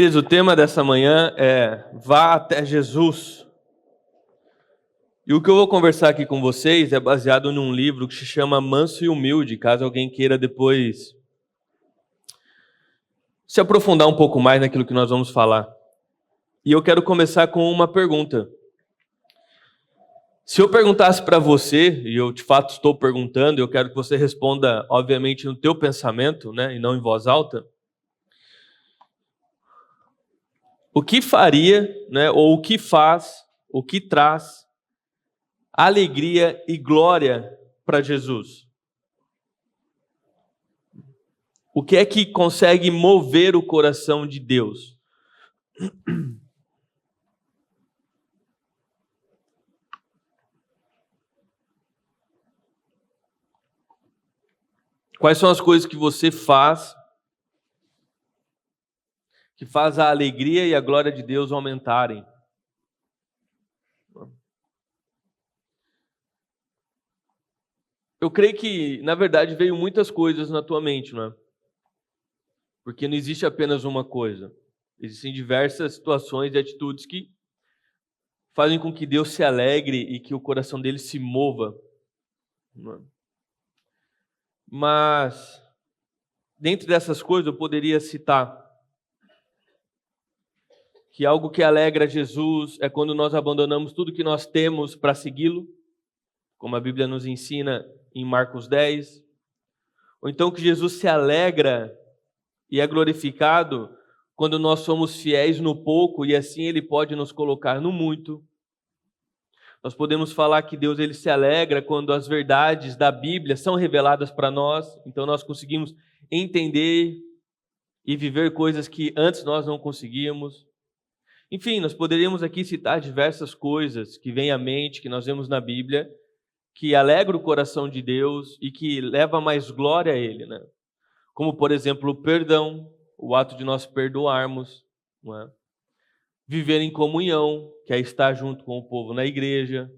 Queridos, o tema dessa manhã é Vá até Jesus. E o que eu vou conversar aqui com vocês é baseado num livro que se chama Manso e Humilde, caso alguém queira depois se aprofundar um pouco mais naquilo que nós vamos falar. E eu quero começar com uma pergunta. Se eu perguntasse para você, e eu de fato estou perguntando, eu quero que você responda, obviamente, no teu pensamento, né, e não em voz alta. O que faria, né, ou o que faz, o que traz alegria e glória para Jesus? O que é que consegue mover o coração de Deus? Quais são as coisas que você faz que faz a alegria e a glória de Deus aumentarem? Eu creio que, na verdade, veio muitas coisas na tua mente, não é? Porque não existe apenas uma coisa. Existem diversas situações e atitudes que fazem com que Deus se alegre e que o coração dele se mova, não é? Mas, dentre dessas coisas, eu poderia citar que algo que alegra Jesus é quando nós abandonamos tudo que nós temos para segui-lo, como a Bíblia nos ensina em Marcos 10. Ou então que Jesus se alegra e é glorificado quando nós somos fiéis no pouco e assim Ele pode nos colocar no muito. Nós podemos falar que Deus ele se alegra quando as verdades da Bíblia são reveladas para nós, então nós conseguimos entender e viver coisas que antes nós não conseguíamos. Enfim, nós poderíamos aqui citar diversas coisas que vêm à mente, que nós vemos na Bíblia, que alegra o coração de Deus e que leva mais glória a Ele, né? Como, por exemplo, o perdão, o ato de nós perdoarmos, não é? Viver em comunhão, que é estar junto com o povo na igreja,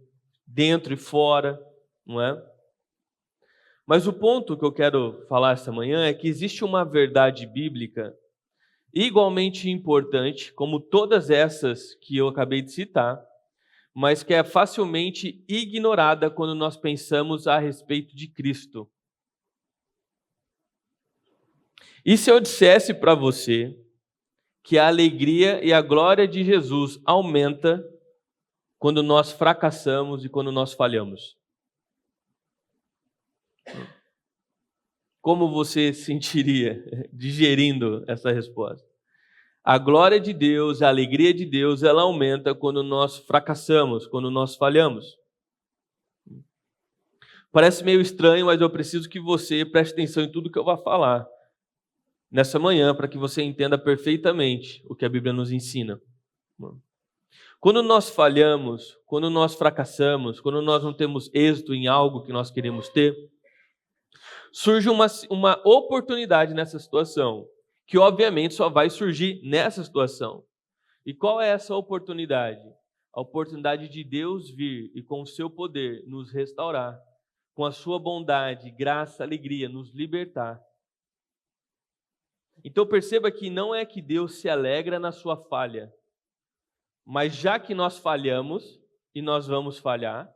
dentro e fora, não é? Mas o ponto que eu quero falar esta manhã é que existe uma verdade bíblica igualmente importante, como todas essas que eu acabei de citar, mas que é facilmente ignorada quando nós pensamos a respeito de Cristo. E se eu dissesse para você que a alegria e a glória de Jesus aumenta quando nós fracassamos e quando nós falhamos? Como você se sentiria digerindo essa resposta? A glória de Deus, a alegria de Deus, ela aumenta quando nós fracassamos, quando nós falhamos. Parece meio estranho, mas eu preciso que você preste atenção em tudo que eu vou falar nessa manhã, para que você entenda perfeitamente o que a Bíblia nos ensina. Quando nós falhamos, quando nós fracassamos, quando nós não temos êxito em algo que nós queremos ter, surge uma oportunidade nessa situação, que obviamente só vai surgir nessa situação. E qual é essa oportunidade? A oportunidade de Deus vir e com o seu poder nos restaurar, com a sua bondade, graça, alegria, nos libertar. Então perceba que não é que Deus se alegra na sua falha, mas já que nós falhamos, e nós vamos falhar,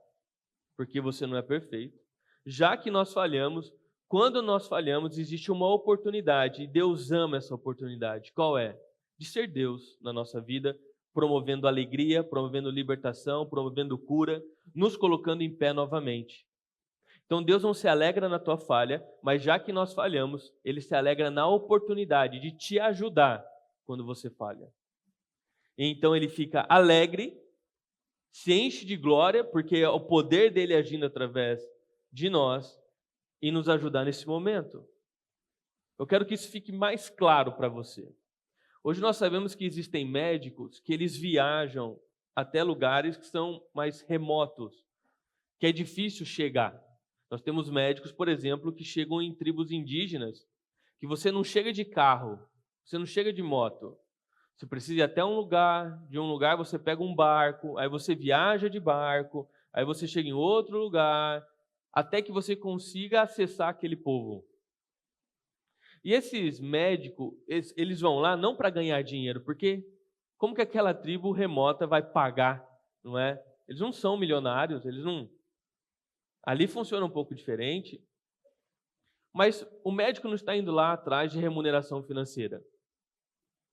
porque você não é perfeito, já que nós falhamos, quando nós falhamos, existe uma oportunidade, e Deus ama essa oportunidade. Qual é? De ser Deus na nossa vida, promovendo alegria, promovendo libertação, promovendo cura, nos colocando em pé novamente. Então Deus não se alegra na tua falha, mas já que nós falhamos, Ele se alegra na oportunidade de te ajudar quando você falha. E então Ele fica alegre, se enche de glória, porque é o poder dEle agindo através de nós e nos ajudar nesse momento. Eu quero que isso fique mais claro para você. Hoje nós sabemos que existem médicos que eles viajam até lugares que são mais remotos, que é difícil chegar. Nós temos médicos, por exemplo, que chegam em tribos indígenas, que você não chega de carro, você não chega de moto. Você precisa ir até um lugar, de um lugar você pega um barco, aí você viaja de barco, aí você chega em outro lugar, até que você consiga acessar aquele povo. E esses médicos, eles vão lá não para ganhar dinheiro, porque como que aquela tribo remota vai pagar, não é? Eles não são milionários, eles não... Ali funciona um pouco diferente, mas o médico não está indo lá atrás de remuneração financeira.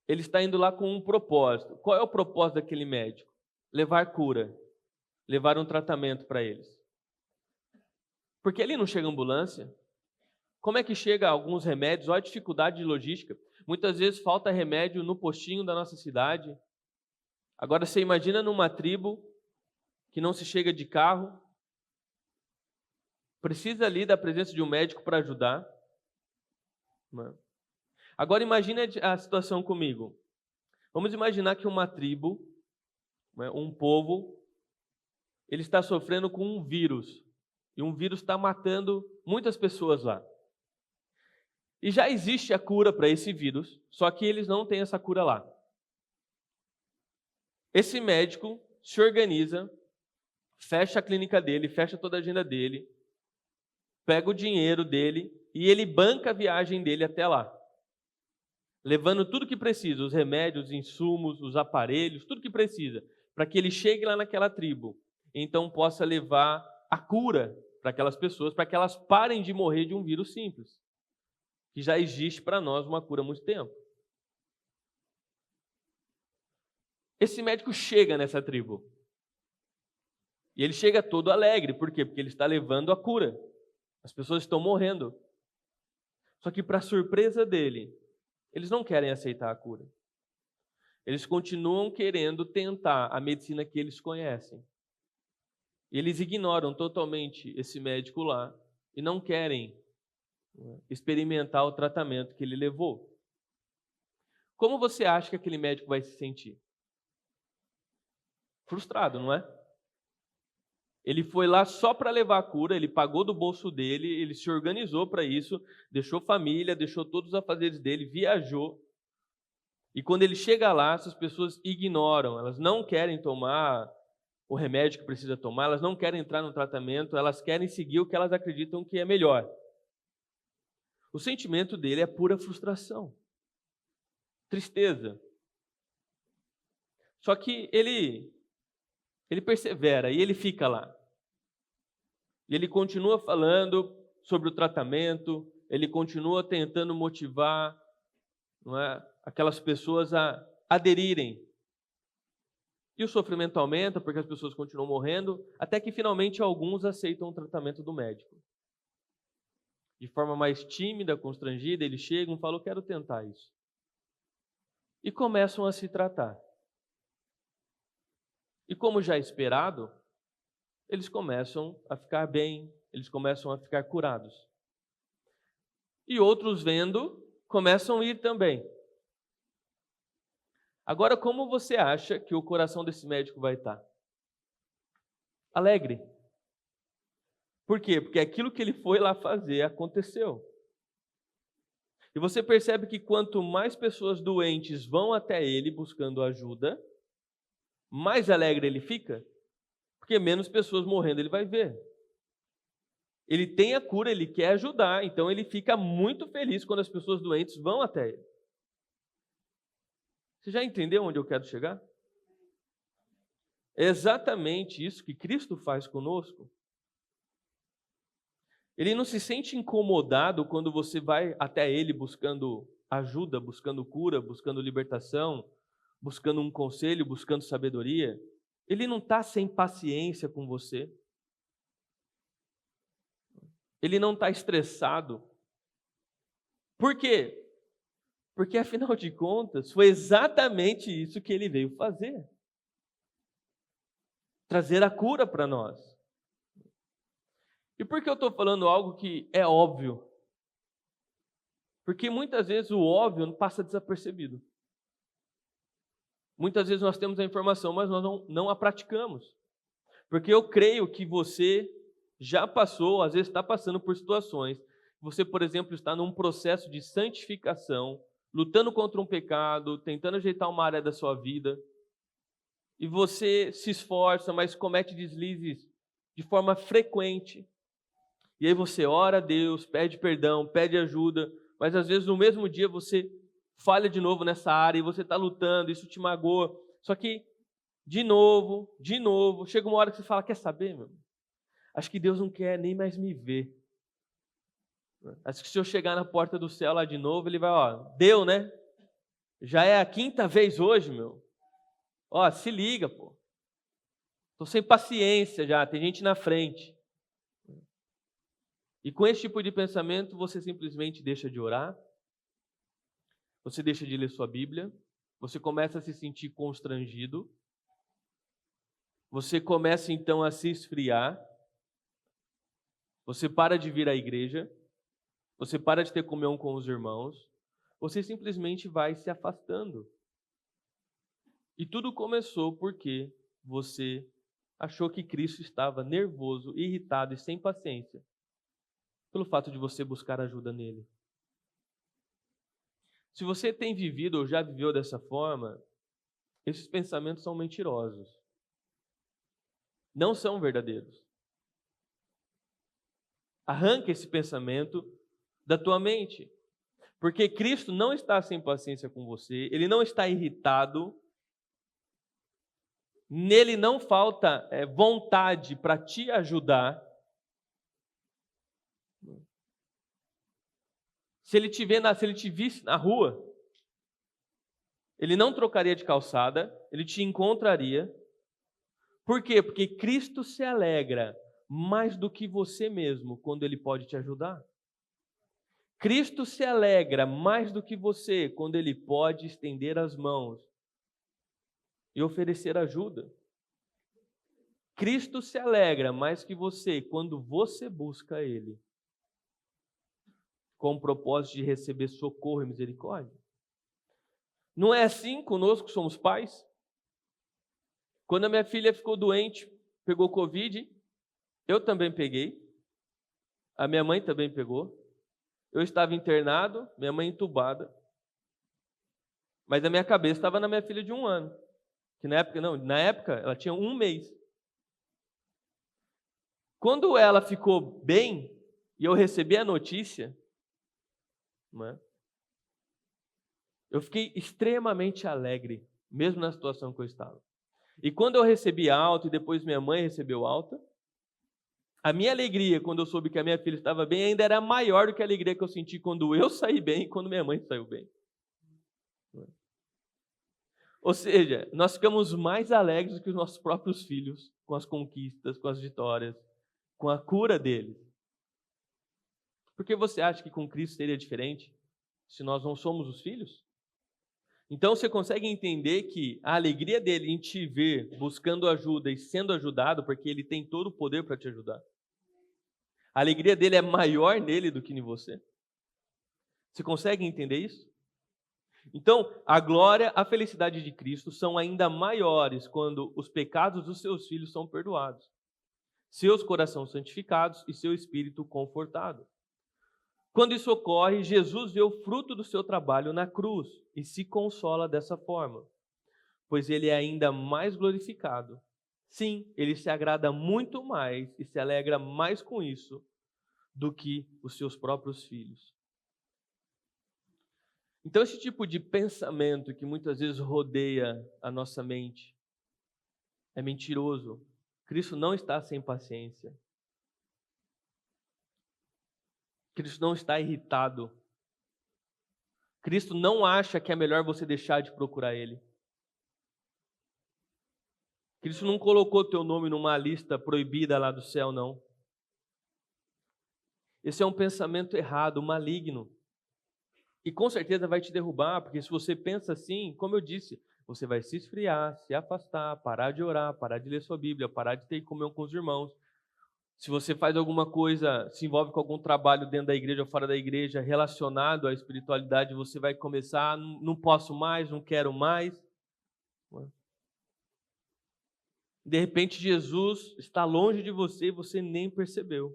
Ele está indo lá com um propósito. Qual é o propósito daquele médico? Levar cura, levar um tratamento para eles. Porque ali não chega ambulância. Como é que chega alguns remédios? Olha a dificuldade de logística. Muitas vezes falta remédio no postinho da nossa cidade. Agora você imagina numa tribo que não se chega de carro, precisa ali da presença de um médico para ajudar. Agora imagine a situação comigo. Vamos imaginar que uma tribo, um povo, ele está sofrendo com um vírus. E um vírus está matando muitas pessoas lá. E já existe a cura para esse vírus, só que eles não têm essa cura lá. Esse médico se organiza, fecha a clínica dele, fecha toda a agenda dele, pega o dinheiro dele e ele banca a viagem dele até lá, levando tudo que precisa, os remédios, os insumos, os aparelhos, tudo que precisa, para que ele chegue lá naquela tribo, e então possa levar a cura para aquelas pessoas, para que elas parem de morrer de um vírus simples, que já existe para nós uma cura há muito tempo. Esse médico chega nessa tribo. E ele chega todo alegre. Por quê? Porque ele está levando a cura. As pessoas estão morrendo. Só que, para surpresa dele, eles não querem aceitar a cura. Eles continuam querendo tentar a medicina que eles conhecem. E eles ignoram totalmente esse médico lá e não querem experimentar o tratamento que ele levou. Como você acha que aquele médico vai se sentir? Frustrado, não é? Ele foi lá só para levar a cura, ele pagou do bolso dele, ele se organizou para isso, deixou família, deixou todos os afazeres dele, viajou. E quando ele chega lá, essas pessoas ignoram, elas não querem tomar o remédio que precisa tomar, elas não querem entrar no tratamento, elas querem seguir o que elas acreditam que é melhor. O sentimento dele é pura frustração, tristeza. Só que ele persevera e ele fica lá. E ele continua falando sobre o tratamento, ele continua tentando motivar, não é, aquelas pessoas a aderirem. E o sofrimento aumenta porque as pessoas continuam morrendo, até que finalmente alguns aceitam o tratamento do médico. De forma mais tímida, constrangida, eles chegam e falam: "Eu quero tentar isso." E começam a se tratar. E como já é esperado, eles começam a ficar bem, eles começam a ficar curados. E outros, vendo, começam a ir também. Agora, como você acha que o coração desse médico vai estar? Alegre. Por quê? Porque aquilo que ele foi lá fazer aconteceu. E você percebe que quanto mais pessoas doentes vão até ele buscando ajuda, mais alegre ele fica, porque menos pessoas morrendo ele vai ver. Ele tem a cura, ele quer ajudar, então ele fica muito feliz quando as pessoas doentes vão até ele. Você já entendeu onde eu quero chegar? É exatamente isso que Cristo faz conosco. Ele não se sente incomodado quando você vai até ele buscando ajuda, buscando cura, buscando libertação, buscando um conselho, buscando sabedoria. Ele não está sem paciência com você. Ele não está estressado. Por quê? Porque, afinal de contas, foi exatamente isso que ele veio fazer. Trazer a cura para nós. E por que eu estou falando algo que é óbvio? Porque muitas vezes o óbvio não passa desapercebido. Muitas vezes nós temos a informação, mas nós não a praticamos. Porque eu creio que você já passou, às vezes está passando por situações. Você, por exemplo, está num processo de santificação, lutando contra um pecado, tentando ajeitar uma área da sua vida. E você se esforça, mas comete deslizes de forma frequente. E aí você ora a Deus, pede perdão, pede ajuda, mas às vezes no mesmo dia você falha de novo nessa área e você está lutando, isso te magoa. Só que, de novo, chega uma hora que você fala, quer saber, meu? Acho que Deus não quer nem mais me ver. Acho que se eu chegar na porta do céu lá de novo, ele vai, deu, né? Já é a 5ª vez hoje, meu. Se liga, pô. Tô sem paciência já, tem gente na frente. E com esse tipo de pensamento, você simplesmente deixa de orar, você deixa de ler sua Bíblia, você começa a se sentir constrangido, você começa então a se esfriar, você para de vir à igreja, você para de ter comunhão com os irmãos, você simplesmente vai se afastando. E tudo começou porque você achou que Cristo estava nervoso, irritado e sem paciência pelo fato de você buscar ajuda nele. Se você tem vivido ou já viveu dessa forma, esses pensamentos são mentirosos. Não são verdadeiros. Arranque esse pensamento da tua mente. Porque Cristo não está sem paciência com você, Ele não está irritado, nele não falta vontade para te ajudar. Se ele te visse na rua, ele não trocaria de calçada, ele te encontraria. Por quê? Porque Cristo se alegra mais do que você mesmo quando ele pode te ajudar. Cristo se alegra mais do que você quando ele pode estender as mãos e oferecer ajuda. Cristo se alegra mais que você quando você busca ele com o propósito de receber socorro e misericórdia. Não é assim conosco que somos pais? Quando a minha filha ficou doente, pegou Covid, eu também peguei, a minha mãe também pegou, eu estava internado, minha mãe entubada, mas a minha cabeça estava na minha filha de 1 ano, que na época ela tinha 1 mês. Quando ela ficou bem, e eu recebi a notícia, eu fiquei extremamente alegre, mesmo na situação que eu estava. E quando eu recebi alta, e depois minha mãe recebeu alta, a minha alegria quando eu soube que a minha filha estava bem ainda era maior do que a alegria que eu senti quando eu saí bem e quando minha mãe saiu bem. Ou seja, nós ficamos mais alegres do que os nossos próprios filhos com as conquistas, com as vitórias, com a cura deles. Por que você acha que com Cristo seria diferente se nós não somos os filhos? Então você consegue entender que a alegria dele em te ver buscando ajuda e sendo ajudado, porque ele tem todo o poder para te ajudar. A alegria dele é maior nele do que em você. Você consegue entender isso? Então, a glória, a felicidade de Cristo são ainda maiores quando os pecados dos seus filhos são perdoados, seus corações santificados e seu espírito confortado. Quando isso ocorre, Jesus vê o fruto do seu trabalho na cruz e se consola dessa forma, pois ele é ainda mais glorificado. Sim, ele se agrada muito mais e se alegra mais com isso do que os seus próprios filhos. Então, esse tipo de pensamento que muitas vezes rodeia a nossa mente é mentiroso. Cristo não está sem paciência. Cristo não está irritado. Cristo não acha que é melhor você deixar de procurar Ele. Cristo não colocou teu nome numa lista proibida lá do céu, não. Esse é um pensamento errado, maligno. E com certeza vai te derrubar, porque se você pensa assim, como eu disse, você vai se esfriar, se afastar, parar de orar, parar de ler sua Bíblia, parar de ter comunhão com os irmãos. Se você faz alguma coisa, se envolve com algum trabalho dentro da igreja ou fora da igreja relacionado à espiritualidade, você vai começar, não posso mais, não quero mais. De repente Jesus está longe de você e você nem percebeu.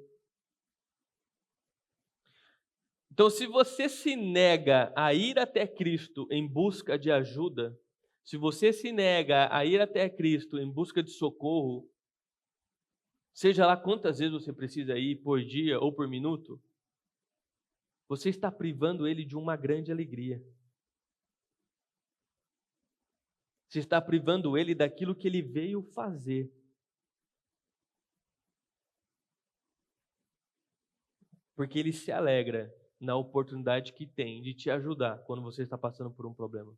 Então, se você se nega a ir até Cristo em busca de ajuda, se você se nega a ir até Cristo em busca de socorro, seja lá quantas vezes você precisa ir por dia ou por minuto, você está privando ele de uma grande alegria. Você está privando ele daquilo que ele veio fazer. Porque ele se alegra na oportunidade que tem de te ajudar quando você está passando por um problema.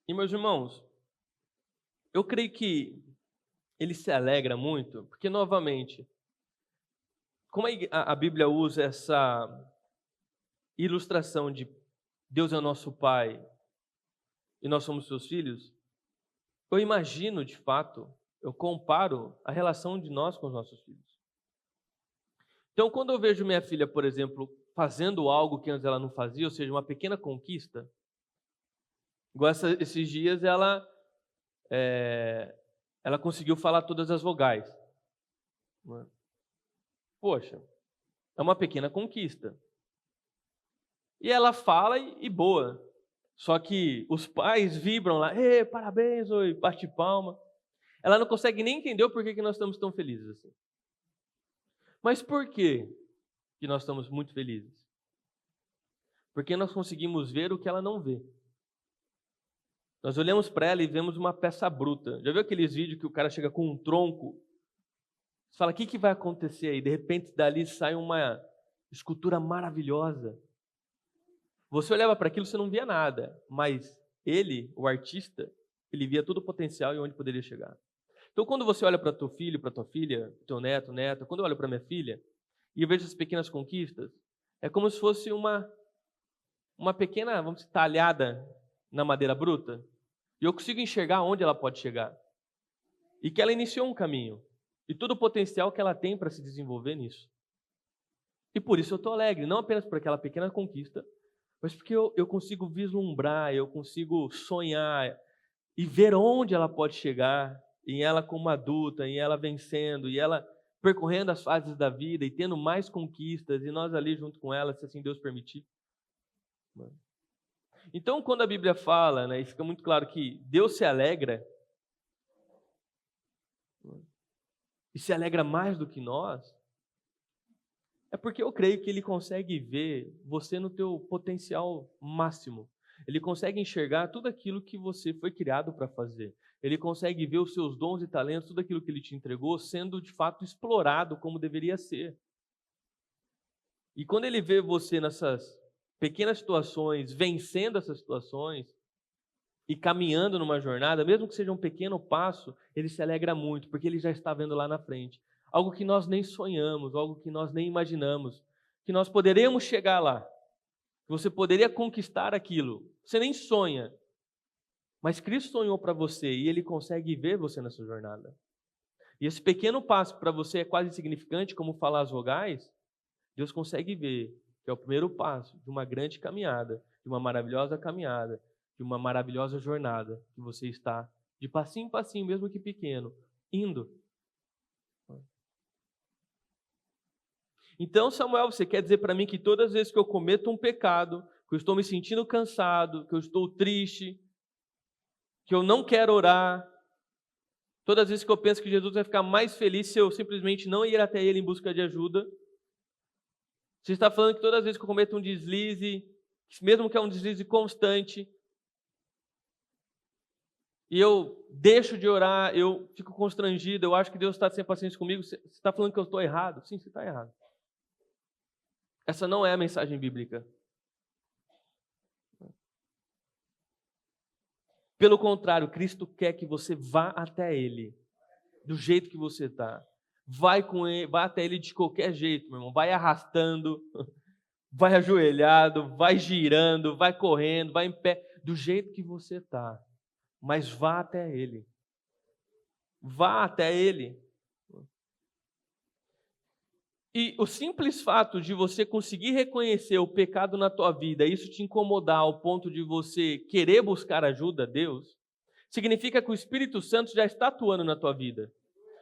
E, meus irmãos, eu creio que ele se alegra muito, porque, novamente, como a Bíblia usa essa ilustração de Deus é o nosso Pai e nós somos seus filhos, eu imagino, de fato, eu comparo a relação de nós com os nossos filhos. Então, quando eu vejo minha filha, por exemplo, fazendo algo que antes ela não fazia, ou seja, uma pequena conquista, igual esses dias ela conseguiu falar todas as vogais. Poxa, é uma pequena conquista. E ela fala e boa. Só que os pais vibram lá, parabéns, oi, bate palma. Ela não consegue nem entender o porquê que nós estamos tão felizes assim. Mas por quê que nós estamos muito felizes? Porque nós conseguimos ver o que ela não vê. Nós olhamos para ela e vemos uma peça bruta. Já viu aqueles vídeos que o cara chega com um tronco? Você fala, o que vai acontecer aí? De repente, dali sai uma escultura maravilhosa. Você olhava para aquilo, você não via nada. Mas ele, o artista, ele via todo o potencial e onde poderia chegar. Então, quando você olha para teu filho, para tua filha, teu neto, neta, quando eu olho para minha filha e eu vejo as pequenas conquistas, é como se fosse uma pequena, vamos dizer, talhada na madeira bruta. E eu consigo enxergar onde ela pode chegar. E que ela iniciou um caminho. E todo o potencial que ela tem para se desenvolver nisso. E por isso eu estou alegre, não apenas por aquela pequena conquista, mas porque eu consigo vislumbrar, eu consigo sonhar e ver onde ela pode chegar, em ela como adulta, em ela vencendo, e ela percorrendo as fases da vida e tendo mais conquistas, e nós ali junto com ela, se assim Deus permitir. Então, quando a Bíblia fala, né, e fica muito claro que Deus se alegra, e se alegra mais do que nós, é porque eu creio que Ele consegue ver você no teu potencial máximo. Ele consegue enxergar tudo aquilo que você foi criado para fazer. Ele consegue ver os seus dons e talentos, tudo aquilo que Ele te entregou, sendo de fato explorado como deveria ser. E quando Ele vê você nessas pequenas situações, vencendo essas situações e caminhando numa jornada, mesmo que seja um pequeno passo, Ele se alegra muito, porque Ele já está vendo lá na frente. Algo que nós nem sonhamos, algo que nós nem imaginamos, que nós poderemos chegar lá. Você poderia conquistar aquilo. Você nem sonha. Mas Cristo sonhou para você e Ele consegue ver você nessa jornada. E esse pequeno passo para você é quase insignificante, como falar as vogais, Deus consegue ver que é o primeiro passo de uma grande caminhada, de uma maravilhosa caminhada, de uma maravilhosa jornada que você está, de passinho em passinho, mesmo que pequeno, indo. Então, Samuel, você quer dizer para mim que todas as vezes que eu cometo um pecado, que eu estou me sentindo cansado, que eu estou triste, que eu não quero orar, todas as vezes que eu penso que Jesus vai ficar mais feliz se eu simplesmente não ir até Ele em busca de ajuda, você está falando que todas as vezes que eu cometo um deslize, mesmo que é um deslize constante, e eu deixo de orar, eu fico constrangido, eu acho que Deus está sem paciência comigo, você está falando que eu estou errado? Sim, você está errado. Essa não é a mensagem bíblica. Pelo contrário, Cristo quer que você vá até Ele, do jeito que você está. Vai com Ele, vai até Ele de qualquer jeito, meu irmão. Vai arrastando, vai ajoelhado, vai girando, vai correndo, vai em pé, do jeito que você está. Mas vá até Ele. Vá até Ele. E o simples fato de você conseguir reconhecer o pecado na tua vida, isso te incomodar ao ponto de você querer buscar ajuda a Deus, significa que o Espírito Santo já está atuando na tua vida.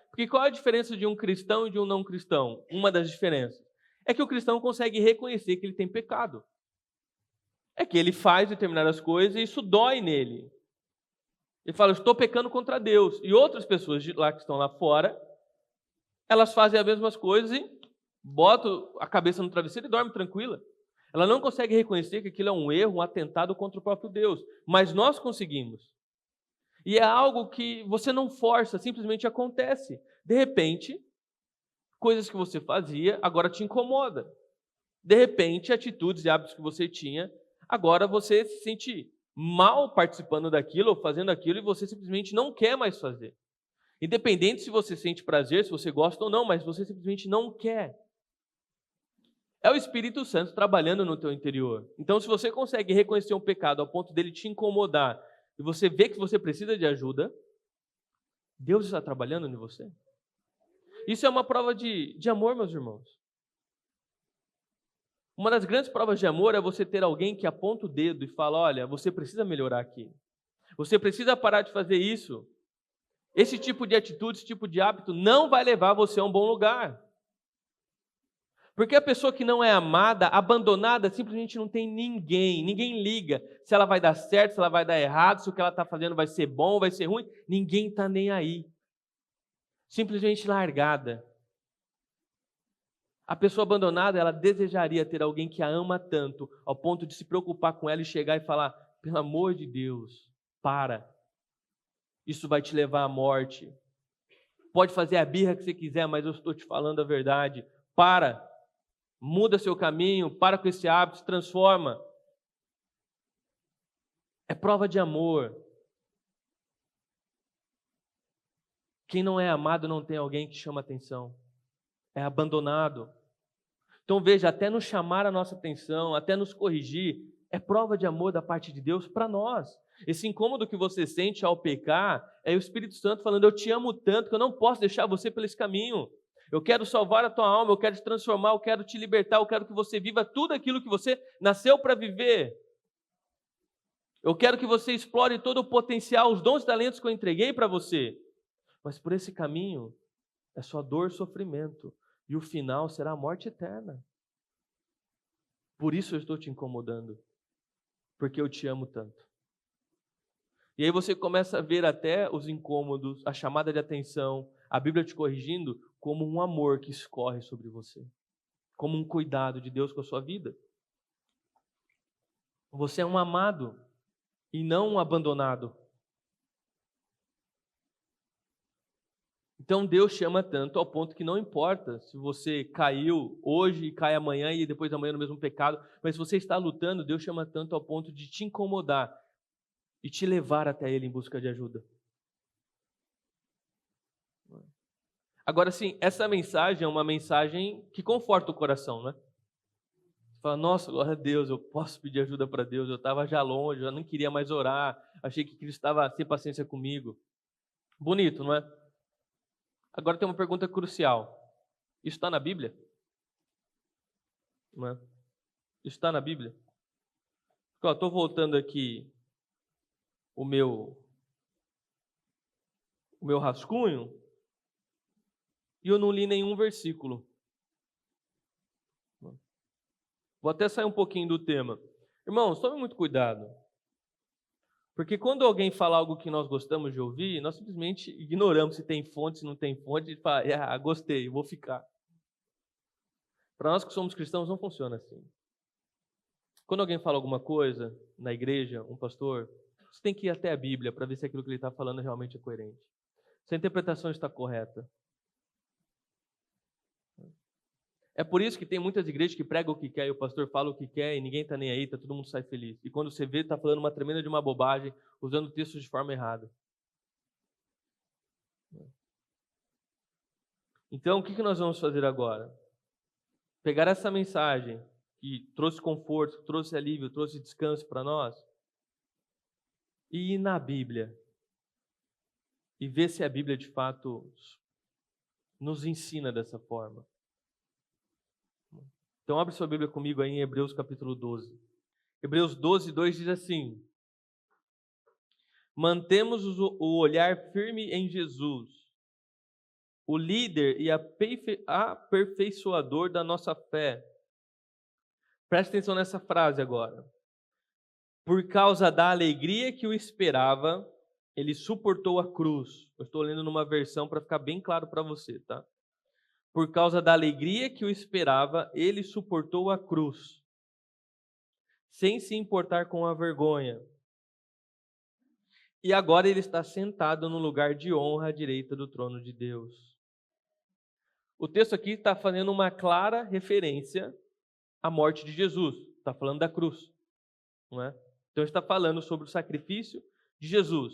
Porque qual é a diferença de um cristão e de um não cristão? Uma das diferenças é que o cristão consegue reconhecer que ele tem pecado. É que ele faz determinadas coisas e isso dói nele. Ele fala, eu estou pecando contra Deus. E outras pessoas de lá que estão lá fora elas fazem as mesmas coisas e botam a cabeça no travesseiro e dormem tranquila. Ela não consegue reconhecer que aquilo é um erro, um atentado contra o próprio Deus. Mas nós conseguimos. E é algo que você não força, simplesmente acontece. De repente, coisas que você fazia agora te incomoda. De repente, atitudes e hábitos que você tinha, agora você se sente mal participando daquilo ou fazendo aquilo e você simplesmente não quer mais fazer. Independente se você sente prazer, se você gosta ou não, mas você simplesmente não quer. É o Espírito Santo trabalhando no teu interior. Então, se você consegue reconhecer um pecado ao ponto dele te incomodar e você vê que você precisa de ajuda, Deus está trabalhando em você. Isso é uma prova de amor, meus irmãos. Uma das grandes provas de amor é você ter alguém que aponta o dedo e fala, olha, você precisa melhorar aqui. Você precisa parar de fazer isso. Esse tipo de atitude, esse tipo de hábito não vai levar você a um bom lugar. Porque a pessoa que não é amada, abandonada, simplesmente não tem ninguém liga se ela vai dar certo, se ela vai dar errado, se o que ela está fazendo vai ser bom, vai ser ruim, ninguém está nem aí. Simplesmente largada. A pessoa abandonada, ela desejaria ter alguém que a ama tanto, ao ponto de se preocupar com ela e chegar e falar, pelo amor de Deus, para. Isso vai te levar à morte. Pode fazer a birra que você quiser, mas eu estou te falando a verdade. Para. Muda seu caminho, para com esse hábito, se transforma. É prova de amor. Quem não é amado não tem alguém que chama atenção. É abandonado. Então veja, até nos chamar a nossa atenção, até nos corrigir, é prova de amor da parte de Deus para nós. Esse incômodo que você sente ao pecar é o Espírito Santo falando, eu te amo tanto que eu não posso deixar você por esse caminho. Eu quero salvar a tua alma, eu quero te transformar, eu quero te libertar, eu quero que você viva tudo aquilo que você nasceu para viver. Eu quero que você explore todo o potencial, os dons e talentos que eu entreguei para você. Mas por esse caminho é só dor e sofrimento. E o final será a morte eterna. Por isso eu estou te incomodando. Porque eu te amo tanto. E aí você começa a ver até os incômodos, a chamada de atenção, a Bíblia te corrigindo, como um amor que escorre sobre você. Como um cuidado de Deus com a sua vida. Você é um amado e não um abandonado. Então Deus chama tanto ao ponto que não importa se você caiu hoje e cai amanhã e depois amanhã no mesmo pecado, mas se você está lutando, Deus chama tanto ao ponto de te incomodar e te levar até Ele em busca de ajuda. Agora sim, essa mensagem é uma mensagem que conforta o coração, né? Você fala, nossa, glória a Deus, eu posso pedir ajuda para Deus, eu estava já longe, eu já não queria mais orar, achei que Cristo estava sem paciência comigo. Bonito, não é? Agora tem uma pergunta crucial. Isso está na Bíblia? Não é? Isso está na Bíblia? Estou voltando aqui o meu rascunho e eu não li nenhum versículo. Vou até sair um pouquinho do tema. Irmãos, tome muito cuidado. Porque quando alguém fala algo que nós gostamos de ouvir, nós simplesmente ignoramos se tem fonte, se não tem fonte, e fala, gostei, vou ficar. Para nós que somos cristãos, não funciona assim. Quando alguém fala alguma coisa na igreja, um pastor, você tem que ir até a Bíblia para ver se aquilo que ele está falando realmente é coerente. Se a interpretação está correta. É por isso que tem muitas igrejas que pregam o que quer e o pastor fala o que quer e ninguém está nem aí, todo mundo sai feliz. E quando você vê, está falando uma tremenda de uma bobagem, usando textos de forma errada. Então, o que nós vamos fazer agora? Pegar essa mensagem que trouxe conforto, que trouxe alívio, trouxe descanso para nós, e ir na Bíblia e ver se a Bíblia de fato nos ensina dessa forma. Então abre sua Bíblia comigo aí em Hebreus capítulo 12. Hebreus 12, 2 diz assim: mantemos o olhar firme em Jesus, o líder e aperfeiçoador da nossa fé. Presta atenção nessa frase agora. Por causa da alegria que o esperava, ele suportou a cruz. Eu estou lendo numa versão para ficar bem claro para você, tá? Por causa da alegria que o esperava, ele suportou a cruz, sem se importar com a vergonha. E agora ele está sentado no lugar de honra à direita do trono de Deus. O texto aqui está fazendo uma clara referência à morte de Jesus. Está falando da cruz, não é? Então está falando sobre o sacrifício de Jesus.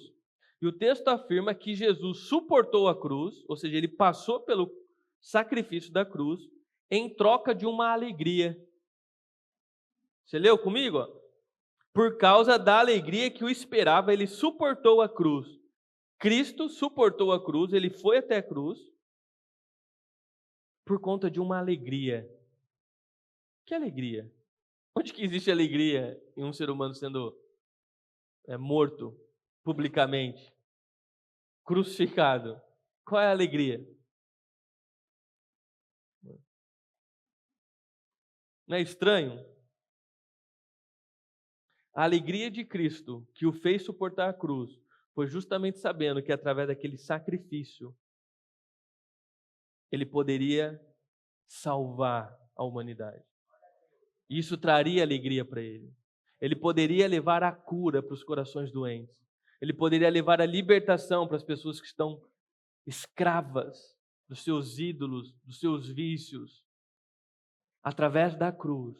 E o texto afirma que Jesus suportou a cruz, ou seja, ele passou pelo sacrifício da cruz em troca de uma alegria. Você leu comigo? Por causa da alegria que o esperava, ele suportou a cruz. Cristo suportou a cruz, ele foi até a cruz por conta de uma alegria. Que alegria? Onde que existe alegria em um ser humano sendo morto publicamente, crucificado? Qual é a alegria? Não é estranho? A alegria de Cristo, que o fez suportar a cruz, foi justamente sabendo que através daquele sacrifício, ele poderia salvar a humanidade. Isso traria alegria para ele. Ele poderia levar a cura para os corações doentes. Ele poderia levar a libertação para as pessoas que estão escravas dos seus ídolos, dos seus vícios. Através da cruz,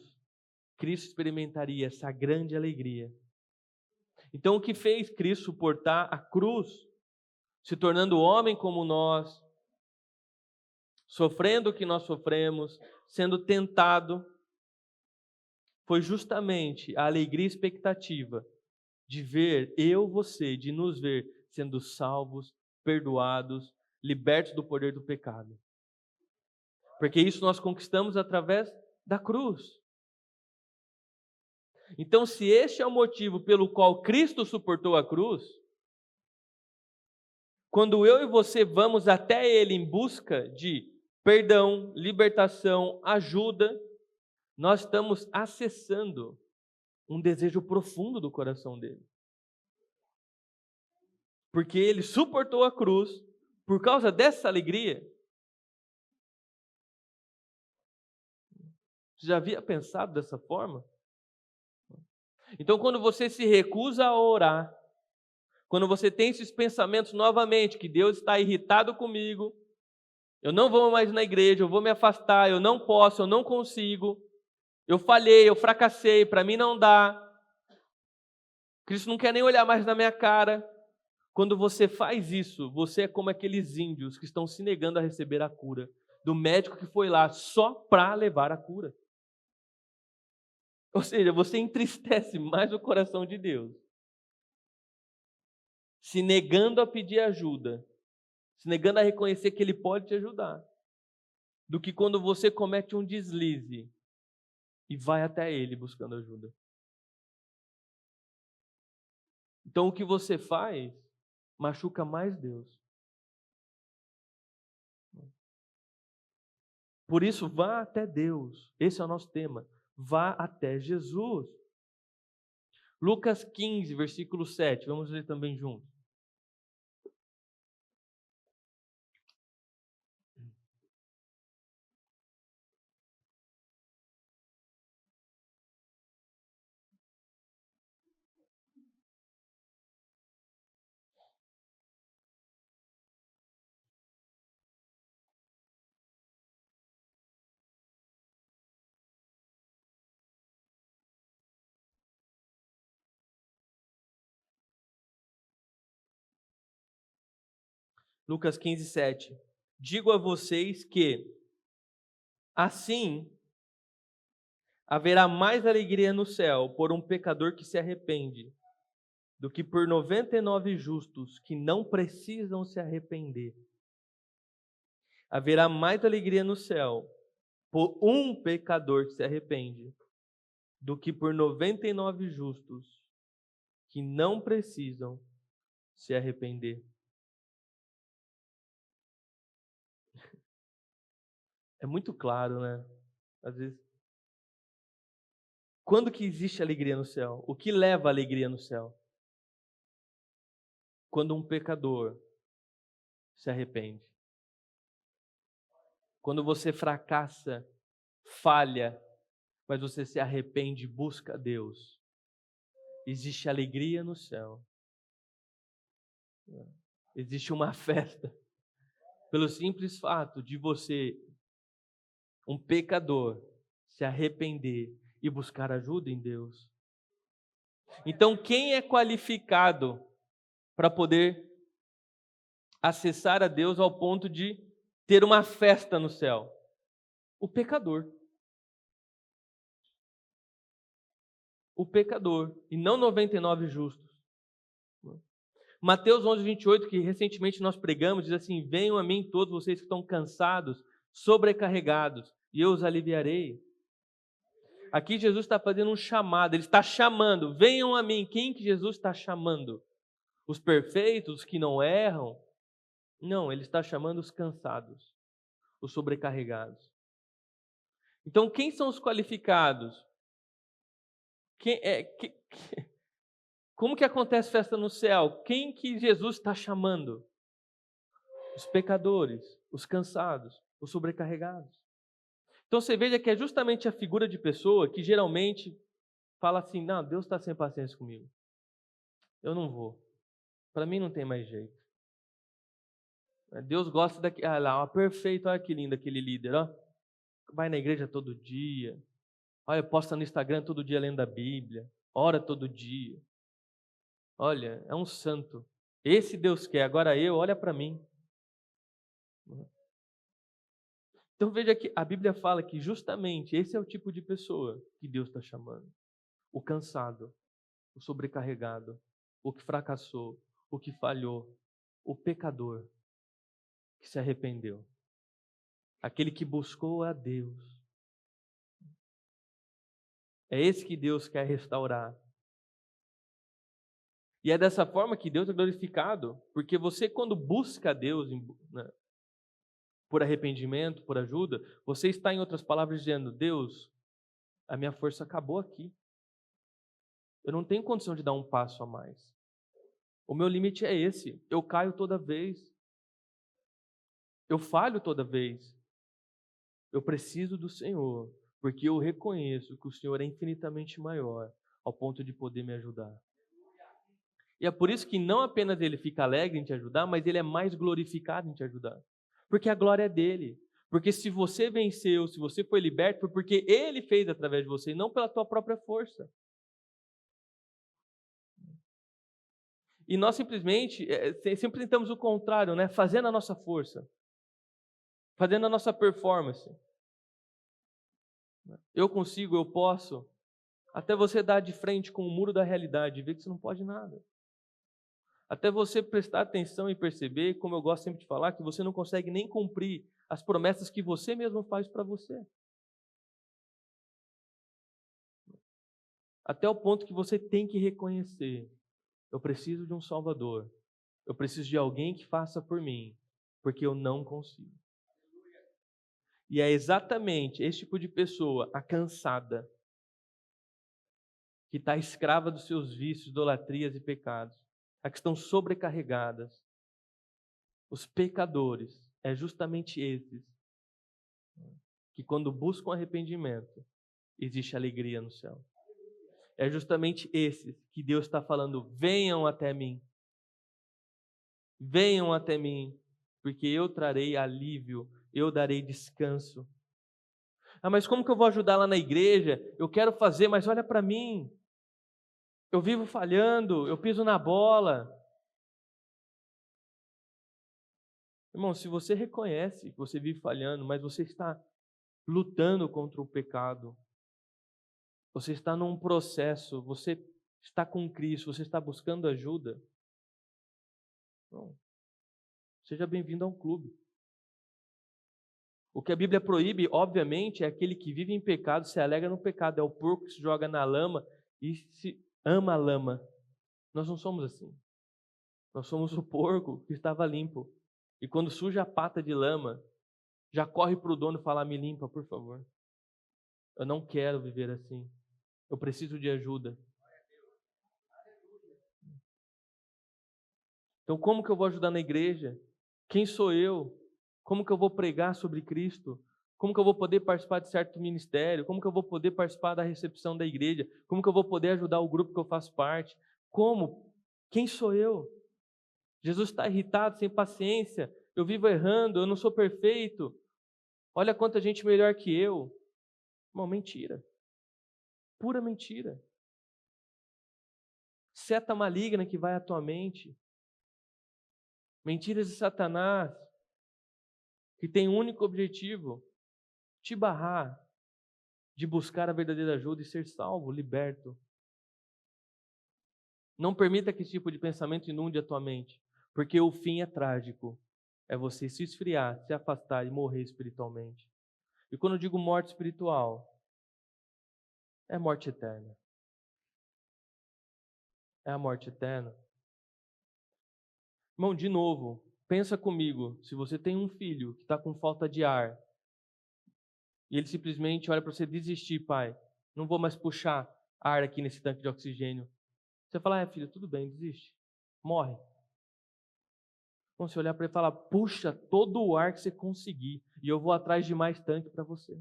Cristo experimentaria essa grande alegria. Então, o que fez Cristo suportar a cruz, se tornando homem como nós, sofrendo o que nós sofremos, sendo tentado, foi justamente a alegria e expectativa de ver você, de nos ver sendo salvos, perdoados, libertos do poder do pecado. Porque isso nós conquistamos através da cruz. Então, se este é o motivo pelo qual Cristo suportou a cruz, quando eu e você vamos até Ele em busca de perdão, libertação, ajuda, nós estamos acessando um desejo profundo do coração dele. Porque ele suportou a cruz por causa dessa alegria. Você já havia pensado dessa forma? Então, quando você se recusa a orar, quando você tem esses pensamentos novamente, que Deus está irritado comigo, eu não vou mais na igreja, eu vou me afastar, eu não posso, eu não consigo, eu falhei, eu fracassei, para mim não dá, Cristo não quer nem olhar mais na minha cara. Quando você faz isso, você é como aqueles índios que estão se negando a receber a cura do médico que foi lá só para levar a cura. Ou seja, você entristece mais o coração de Deus, se negando a pedir ajuda, se negando a reconhecer que Ele pode te ajudar, do que quando você comete um deslize e vai até Ele buscando ajuda. Então, o que você faz machuca mais Deus. Por isso, vá até Deus. Esse é o nosso tema. Vá até Jesus. Lucas 15, versículo 7. Vamos ler também juntos. Lucas 15, 7. Digo a vocês que, assim, haverá mais alegria no céu por um pecador que se arrepende, do que por 99 justos que não precisam se arrepender. Haverá mais alegria no céu por um pecador que se arrepende, do que por 99 justos que não precisam se arrepender. É muito claro, né? Às vezes. Quando que existe alegria no céu? O que leva a alegria no céu? Quando um pecador se arrepende. quando você fracassa, falha, mas você se arrepende e busca a Deus, existe alegria no céu. Existe uma festa pelo simples fato de você, um pecador, se arrepender e buscar ajuda em Deus. Então, quem é qualificado para poder acessar a Deus ao ponto de ter uma festa no céu? O pecador. O pecador, e não 99 justos. Mateus 11:28, que recentemente nós pregamos, diz assim: venham a mim todos vocês que estão cansados, sobrecarregados, e eu os aliviarei. Aqui Jesus está fazendo um chamado, Ele está chamando, venham a mim. Quem que Jesus está chamando? Os perfeitos, os que não erram? Não, Ele está chamando os cansados, os sobrecarregados. Então, quem são os qualificados? Como que acontece festa no céu? Quem que Jesus está chamando? Os pecadores, os cansados, os sobrecarregados. Então você veja que é justamente a figura de pessoa que geralmente fala assim: não, Deus está sem paciência comigo. Eu não vou. Para mim não tem mais jeito. Deus gosta daquele. Ah lá, ó, perfeito, olha que lindo aquele líder, ó. Vai na igreja todo dia. Olha, posta no Instagram todo dia lendo a Bíblia. Ora todo dia. Olha, é um santo. Esse Deus quer. Agora olha para mim. Então veja que a Bíblia fala que justamente esse é o tipo de pessoa que Deus está chamando. O cansado, o sobrecarregado, o que fracassou, o que falhou, o pecador que se arrependeu. Aquele que buscou a Deus. É esse que Deus quer restaurar. E é dessa forma que Deus é glorificado, porque você, quando busca a Deus, né, por arrependimento, por ajuda, você está, em outras palavras, dizendo: Deus, a minha força acabou aqui. Eu não tenho condição de dar um passo a mais. O meu limite é esse. Eu caio toda vez. Eu falho toda vez. Eu preciso do Senhor, porque eu reconheço que o Senhor é infinitamente maior, ao ponto de poder me ajudar. E é por isso que não apenas Ele fica alegre em te ajudar, mas Ele é mais glorificado em te ajudar. Porque a glória é dele. Porque se você venceu, se você foi liberto, foi porque Ele fez através de você, e não pela tua própria força. E nós simplesmente, sempre tentamos o contrário, né? Fazendo a nossa força. Fazendo a nossa performance. Eu consigo, eu posso. Até você dar de frente com o muro da realidade e ver que você não pode nada. Até você prestar atenção e perceber, como eu gosto sempre de falar, que você não consegue nem cumprir as promessas que você mesmo faz para você. Até o ponto que você tem que reconhecer: eu preciso de um Salvador. Eu preciso de alguém que faça por mim, porque eu não consigo. E é exatamente esse tipo de pessoa, a cansada, que está escrava dos seus vícios, idolatrias e pecados, a que estão sobrecarregadas. Os pecadores, é justamente esses que, quando buscam arrependimento, existe alegria no céu. É justamente esses que Deus está falando: venham até mim. Venham até mim, porque eu trarei alívio, eu darei descanso. Ah, mas como que eu vou ajudar lá na igreja? Eu quero fazer, mas olha para mim. Eu vivo falhando, eu piso na bola. Irmão, se você reconhece que você vive falhando, mas você está lutando contra o pecado, você está num processo, você está com Cristo, você está buscando ajuda, bom, seja bem-vindo a um clube. O que a Bíblia proíbe, obviamente, é aquele que vive em pecado, se alegra no pecado, é o porco que se joga na lama e se ama a lama. Nós não somos assim. Nós somos o porco que estava limpo. E quando suja a pata de lama, já corre para o dono e fala: me limpa, por favor. Eu não quero viver assim. Eu preciso de ajuda. Então, como que eu vou ajudar na igreja? Quem sou eu? Como que eu vou pregar sobre Cristo? Como que eu vou poder participar de certo ministério? Como que eu vou poder participar da recepção da igreja? Como que eu vou poder ajudar o grupo que eu faço parte? Como? Quem sou eu? Jesus está irritado, sem paciência. Eu vivo errando, eu não sou perfeito. Olha quanta gente melhor que eu. Irmão, mentira. Pura mentira. Seta maligna que vai à tua mente. Mentiras de Satanás, que tem um único objetivo: te barrar de buscar a verdadeira ajuda e ser salvo, liberto. Não permita que esse tipo de pensamento inunde a tua mente, porque o fim é trágico. É você se esfriar, se afastar e morrer espiritualmente. E quando eu digo morte espiritual, é morte eterna. É a morte eterna. Irmão, de novo, pensa comigo, se você tem um filho que está com falta de ar, e ele simplesmente olha para você: desistir, pai, não vou mais puxar ar aqui nesse tanque de oxigênio. Você fala: filho, tudo bem, desiste, morre. Então, você olhar para ele e falar: puxa todo o ar que você conseguir, e eu vou atrás de mais tanque para você.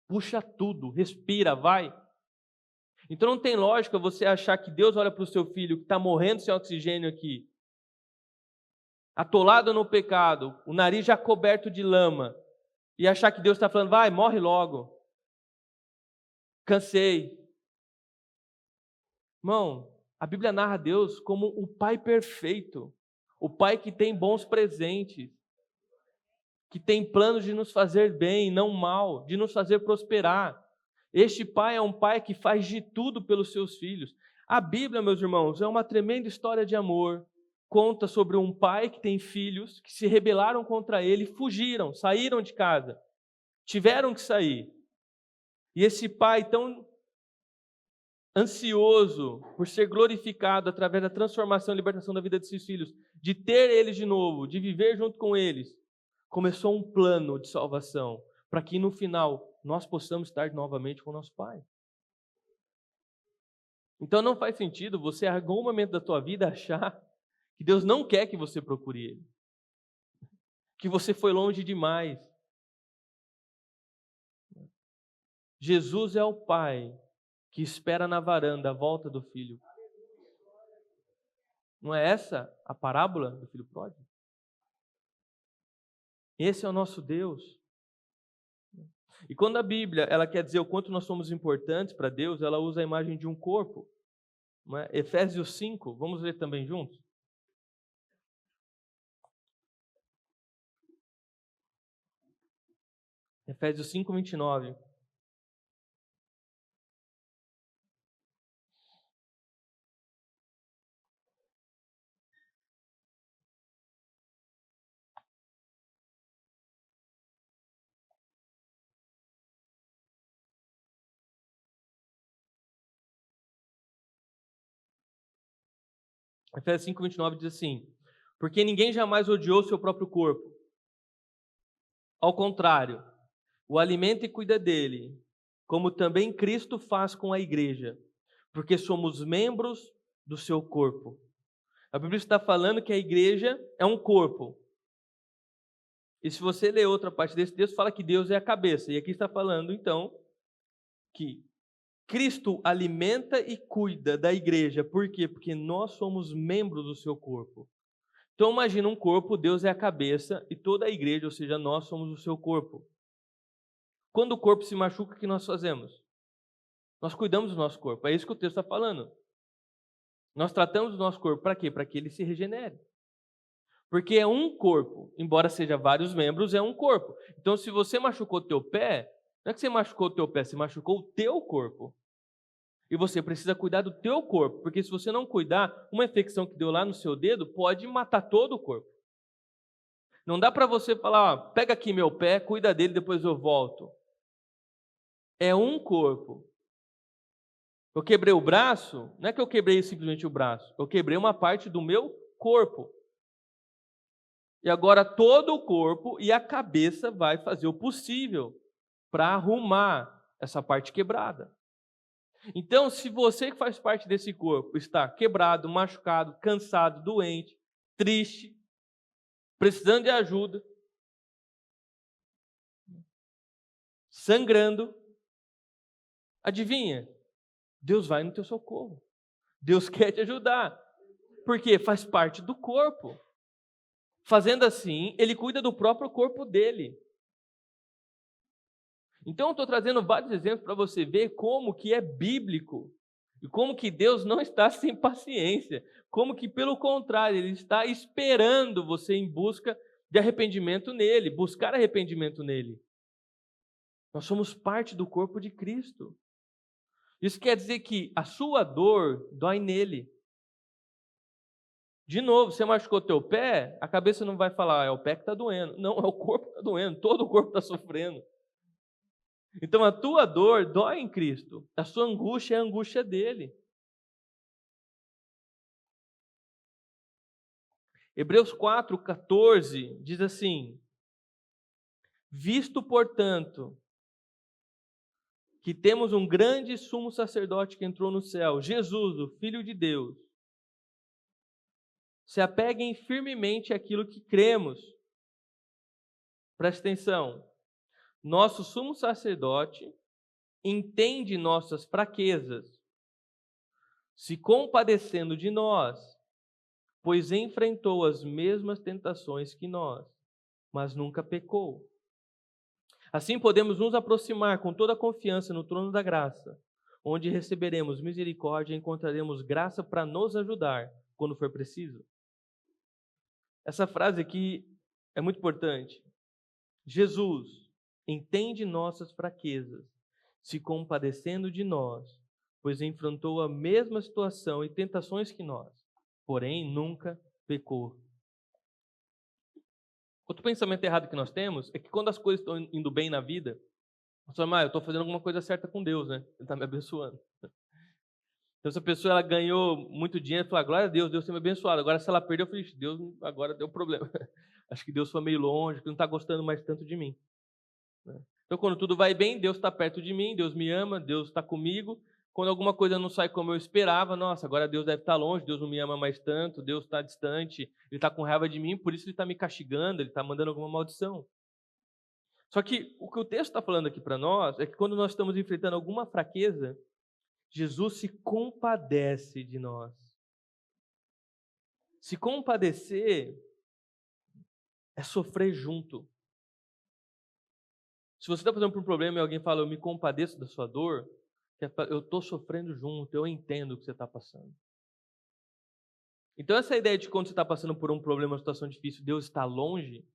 Puxa tudo, respira, vai. Então não tem lógica você achar que Deus olha para o seu filho que está morrendo sem oxigênio aqui, atolado no pecado, o nariz já coberto de lama, e achar que Deus está falando: vai, morre logo. Cansei. Irmão, a Bíblia narra Deus como o Pai perfeito, o Pai que tem bons presentes, que tem planos de nos fazer bem, não mal, de nos fazer prosperar. Este Pai é um Pai que faz de tudo pelos seus filhos. A Bíblia, meus irmãos, é uma tremenda história de amor. Conta sobre um pai que tem filhos que se rebelaram contra ele, fugiram, saíram de casa, tiveram que sair. E esse pai tão ansioso por ser glorificado através da transformação e libertação da vida de seus filhos, de ter eles de novo, de viver junto com eles, começou um plano de salvação, para que no final nós possamos estar novamente com o nosso Pai. Então não faz sentido você, em algum momento da tua vida, achar que Deus não quer que você procure Ele, que você foi longe demais. Jesus é o Pai que espera na varanda a volta do filho. Não é essa a parábola do filho pródigo? Esse é o nosso Deus. E quando a Bíblia ela quer dizer o quanto nós somos importantes para Deus, ela usa a imagem de um corpo. Não é? Efésios 5, vamos ler também juntos? Efésios 5, 29. Efésios 5, 29 diz assim: porque ninguém jamais odiou seu próprio corpo. Ao contrário, o alimenta e cuida dele, como também Cristo faz com a igreja, porque somos membros do seu corpo. A Bíblia está falando que a igreja é um corpo. E se você ler outra parte desse texto, fala que Deus é a cabeça. E aqui está falando, então, que Cristo alimenta e cuida da igreja. Por quê? Porque nós somos membros do seu corpo. Então imagina um corpo, Deus é a cabeça e toda a igreja, ou seja, nós somos o seu corpo. Quando o corpo se machuca, o que nós fazemos? Nós cuidamos do nosso corpo. É isso que o texto está falando. Nós tratamos do nosso corpo para quê? Para que ele se regenere. Porque é um corpo, embora seja vários membros, é um corpo. Então se você machucou o teu pé, não é que você machucou o teu pé, você machucou o teu corpo. E você precisa cuidar do teu corpo, porque se você não cuidar, uma infecção que deu lá no seu dedo pode matar todo o corpo. Não dá para você falar: pega aqui meu pé, cuida dele, depois eu volto. É um corpo. Eu quebrei o braço, não é que eu quebrei simplesmente o braço, eu quebrei uma parte do meu corpo. E agora todo o corpo e a cabeça vai fazer o possível para arrumar essa parte quebrada. Então, se você que faz parte desse corpo está quebrado, machucado, cansado, doente, triste, precisando de ajuda, sangrando, adivinha? Deus vai no teu socorro. Deus quer te ajudar. Porque faz parte do corpo. Fazendo assim, ele cuida do próprio corpo dele. Então, eu estou trazendo vários exemplos para você ver como que é bíblico. E como que Deus não está sem paciência. Como que, pelo contrário, Ele está esperando você em busca de arrependimento nele. Buscar arrependimento nele. Nós somos parte do corpo de Cristo. Isso quer dizer que a sua dor dói nele. De novo, você machucou teu pé, a cabeça não vai falar, é o pé que está doendo. Não, é o corpo que está doendo, todo o corpo está sofrendo. Então a tua dor dói em Cristo, a sua angústia é a angústia dele. Hebreus 4,14 diz assim: visto, portanto, que temos um grande sumo sacerdote que entrou no céu, Jesus, o Filho de Deus, se apeguem firmemente àquilo que cremos. Presta atenção. Nosso sumo sacerdote entende nossas fraquezas, se compadecendo de nós, pois enfrentou as mesmas tentações que nós, mas nunca pecou. Assim podemos nos aproximar com toda a confiança no trono da graça, onde receberemos misericórdia e encontraremos graça para nos ajudar quando for preciso. Essa frase aqui é muito importante. Jesus entende nossas fraquezas, se compadecendo de nós, pois enfrentou a mesma situação e tentações que nós, porém nunca pecou. Outro pensamento errado que nós temos é que quando as coisas estão indo bem na vida, nós falamos, eu estou fazendo alguma coisa certa com Deus, né? Ele está me abençoando. Então, se a pessoa ela ganhou muito dinheiro, fala, glória a Deus, Deus tem me abençoado. Agora, se ela perdeu, eu falei, Deus agora deu problema. Acho que Deus foi meio longe, que não está gostando mais tanto de mim. Então, quando tudo vai bem, Deus está perto de mim, Deus me ama, Deus está comigo. Quando alguma coisa não sai como eu esperava, nossa, agora Deus deve estar longe, Deus não me ama mais tanto, Deus está distante, Ele está com raiva de mim, por isso Ele está me castigando, Ele está mandando alguma maldição. Só que o texto está falando aqui para nós é que quando nós estamos enfrentando alguma fraqueza, Jesus se compadece de nós. Se compadecer é sofrer junto. Se você está passando por um problema e alguém fala, eu me compadeço da sua dor, eu estou sofrendo junto, eu entendo o que você está passando. Então essa ideia de quando você está passando por um problema, uma situação difícil, Deus está longe,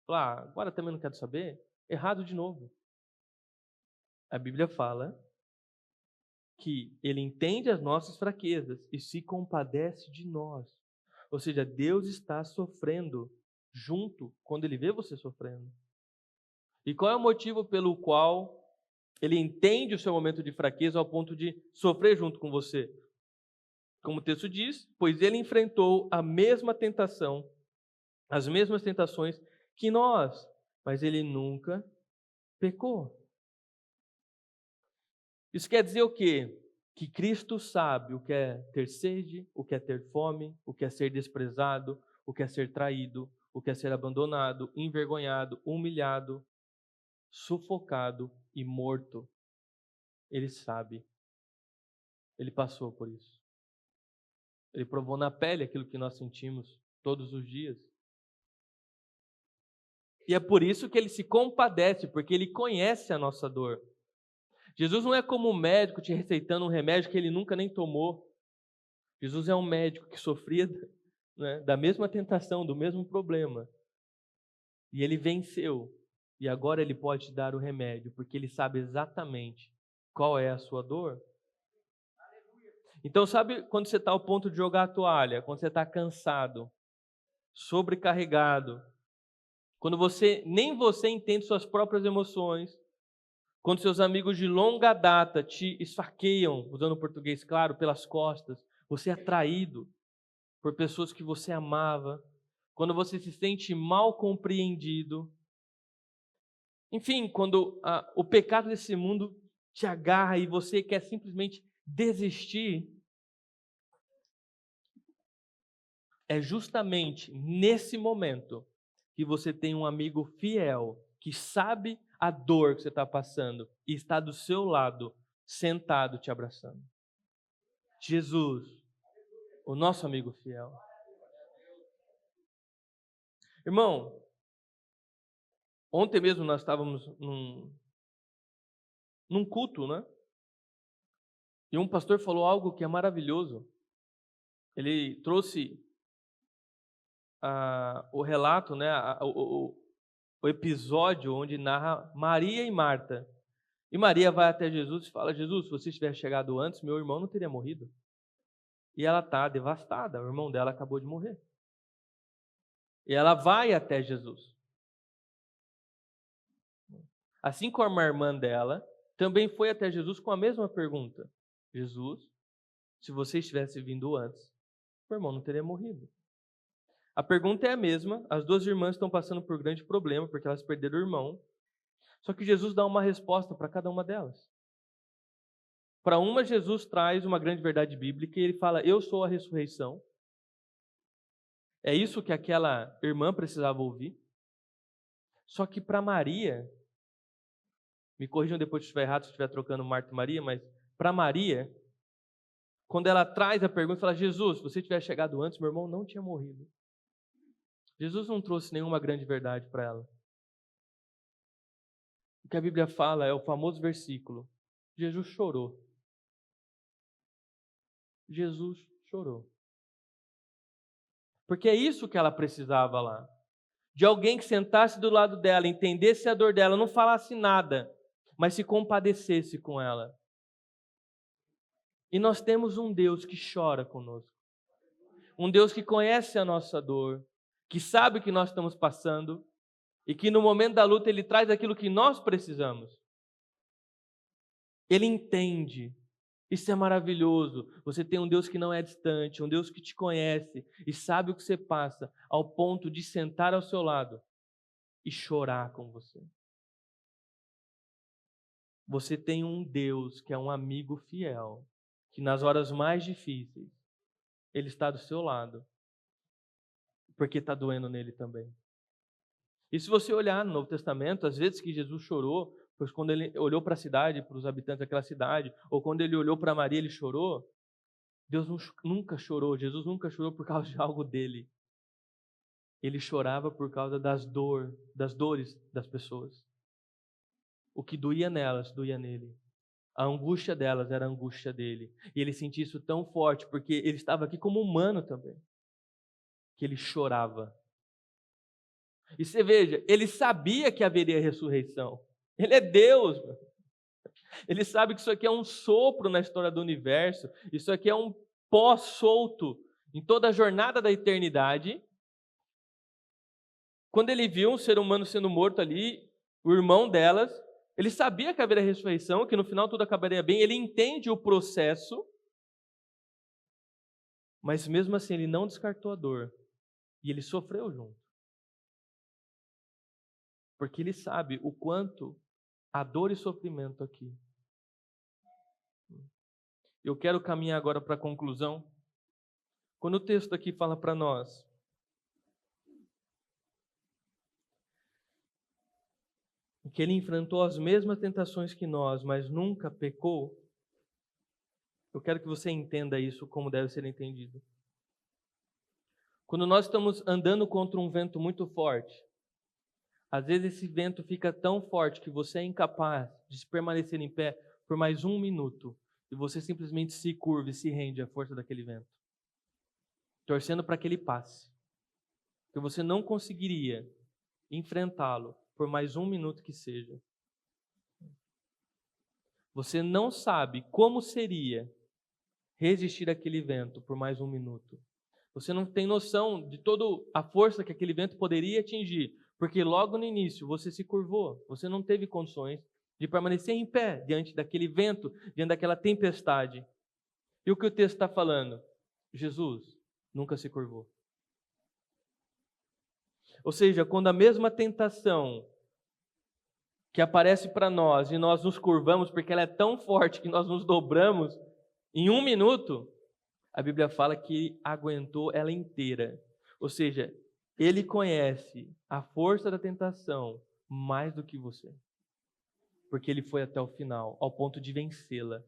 agora também não quero saber, errado de novo. A Bíblia fala que Ele entende as nossas fraquezas e se compadece de nós. Ou seja, Deus está sofrendo junto quando Ele vê você sofrendo. E qual é o motivo pelo qual Ele entende o seu momento de fraqueza ao ponto de sofrer junto com você? Como o texto diz, pois Ele enfrentou a mesma tentação, as mesmas tentações que nós, mas Ele nunca pecou. Isso quer dizer o quê? Que Cristo sabe o que é ter sede, o que é ter fome, o que é ser desprezado, o que é ser traído, o que é ser abandonado, envergonhado, humilhado, sufocado e morto. Ele sabe. Ele passou por isso. Ele provou na pele aquilo que nós sentimos todos os dias. E é por isso que ele se compadece, porque ele conhece a nossa dor. Jesus não é como um médico te receitando um remédio que ele nunca nem tomou. Jesus é um médico que sofria, né, da mesma tentação, do mesmo problema. E ele venceu. E agora ele pode te dar o remédio, porque ele sabe exatamente qual é a sua dor. Então, sabe quando você está ao ponto de jogar a toalha, quando você está cansado, sobrecarregado, quando nem você entende suas próprias emoções, quando seus amigos de longa data te esfaqueiam, usando o português claro, pelas costas, você é traído por pessoas que você amava, quando você se sente mal compreendido, enfim, quando o pecado desse mundo te agarra e você quer simplesmente desistir, é justamente nesse momento que você tem um amigo fiel, que sabe a dor que você está passando e está do seu lado, sentado, te abraçando. Jesus, o nosso amigo fiel. Irmão, ontem mesmo nós estávamos num culto, né? E um pastor falou algo que é maravilhoso. Ele trouxe o relato, né? O episódio onde narra Maria e Marta. E Maria vai até Jesus e fala: Jesus, se você tivesse chegado antes, meu irmão não teria morrido. E ela está devastada, o irmão dela acabou de morrer. E ela vai até Jesus. Assim como a irmã dela também foi até Jesus com a mesma pergunta: Jesus, se você tivesse vindo antes, meu irmão não teria morrido. A pergunta é a mesma, as duas irmãs estão passando por grande problema porque elas perderam o irmão. Só que Jesus dá uma resposta para cada uma delas. Para uma, Jesus traz uma grande verdade bíblica e ele fala: eu sou a ressurreição. É isso que aquela irmã precisava ouvir. Só que para Maria, me corrijam depois se estiver errado, se estiver trocando Marta e Maria, mas para Maria, quando ela traz a pergunta, fala: Jesus, se você tivesse chegado antes, meu irmão não tinha morrido. Jesus não trouxe nenhuma grande verdade para ela. O que a Bíblia fala é o famoso versículo: Jesus chorou. Jesus chorou. Porque é isso que ela precisava lá. De alguém que sentasse do lado dela, entendesse a dor dela, não falasse nada, mas se compadecesse com ela. E nós temos um Deus que chora conosco. Um Deus que conhece a nossa dor, que sabe o que nós estamos passando e que no momento da luta Ele traz aquilo que nós precisamos. Ele entende. Isso é maravilhoso. Você tem um Deus que não é distante, um Deus que te conhece e sabe o que você passa, ao ponto de sentar ao seu lado e chorar com você. Você tem um Deus que é um amigo fiel, que nas horas mais difíceis, Ele está do seu lado, porque está doendo nele também. E se você olhar no Novo Testamento, às vezes que Jesus chorou, pois quando Ele olhou para a cidade, para os habitantes daquela cidade, ou quando Ele olhou para Maria, Ele chorou. Deus nunca chorou, Jesus nunca chorou por causa de algo dele. Ele chorava por causa das dores das pessoas. O que doía nelas, doía nele. A angústia delas era a angústia dele. E ele sentia isso tão forte, porque ele estava aqui como humano também, que ele chorava. E você veja, ele sabia que haveria ressurreição. Ele é Deus, mano. Ele sabe que isso aqui é um sopro na história do universo. Isso aqui é um pó solto em toda a jornada da eternidade. Quando ele viu um ser humano sendo morto ali, o irmão delas, ele sabia que haveria ressurreição, que no final tudo acabaria bem. Ele entende o processo, mas mesmo assim ele não descartou a dor. E ele sofreu junto. Porque ele sabe o quanto há dor e sofrimento aqui. Eu quero caminhar agora para a conclusão. Quando o texto aqui fala para nós que ele enfrentou as mesmas tentações que nós, mas nunca pecou, eu quero que você entenda isso como deve ser entendido. Quando nós estamos andando contra um vento muito forte, às vezes esse vento fica tão forte que você é incapaz de permanecer em pé por mais um minuto e você simplesmente se curva e se rende à força daquele vento, torcendo para que ele passe. Porque você não conseguiria enfrentá-lo por mais um minuto que seja. Você não sabe como seria resistir àquele vento por mais um minuto. Você não tem noção de toda a força que aquele vento poderia atingir, porque logo no início você se curvou, você não teve condições de permanecer em pé diante daquele vento, diante daquela tempestade. E o que o texto está falando? Jesus nunca se curvou. Ou seja, quando a mesma tentação que aparece para nós e nós nos curvamos porque ela é tão forte que nós nos dobramos em um minuto, a Bíblia fala que aguentou ela inteira. Ou seja, ele conhece a força da tentação mais do que você. Porque ele foi até o final, ao ponto de vencê-la.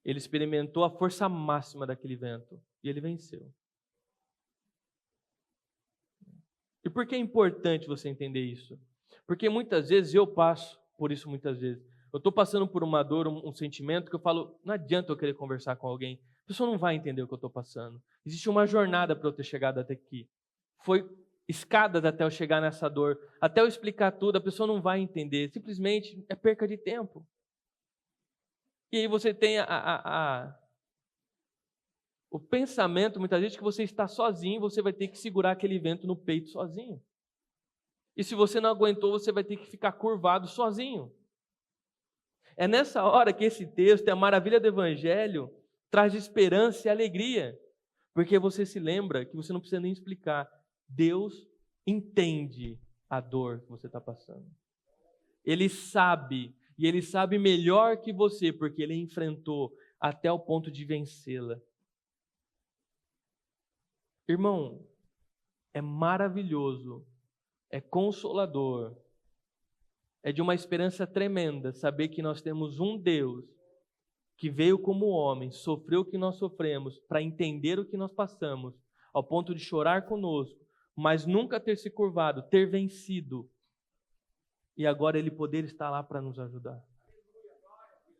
Ele experimentou a força máxima daquele vento e ele venceu. E por que é importante você entender isso? Porque muitas vezes eu passo por isso muitas vezes. Eu estou passando por uma dor, um sentimento que eu falo, não adianta eu querer conversar com alguém. A pessoa não vai entender o que eu estou passando. Existe uma jornada para eu ter chegado até aqui. Foi escadas até eu chegar nessa dor. Até eu explicar tudo, a pessoa não vai entender. Simplesmente é perca de tempo. E aí você tem o pensamento, muitas vezes, que você está sozinho, você vai ter que segurar aquele vento no peito sozinho. E se você não aguentou, você vai ter que ficar curvado sozinho. É nessa hora que esse texto, a maravilha do Evangelho, traz esperança e alegria. Porque você se lembra que você não precisa nem explicar. Deus entende a dor que você está passando. Ele sabe, e Ele sabe melhor que você, porque Ele enfrentou até o ponto de vencê-la. Irmão, é maravilhoso, é consolador, é de uma esperança tremenda saber que nós temos um Deus que veio como homem, sofreu o que nós sofremos, para entender o que nós passamos, ao ponto de chorar conosco, mas nunca ter se curvado, ter vencido, e agora Ele poder estar lá para nos ajudar.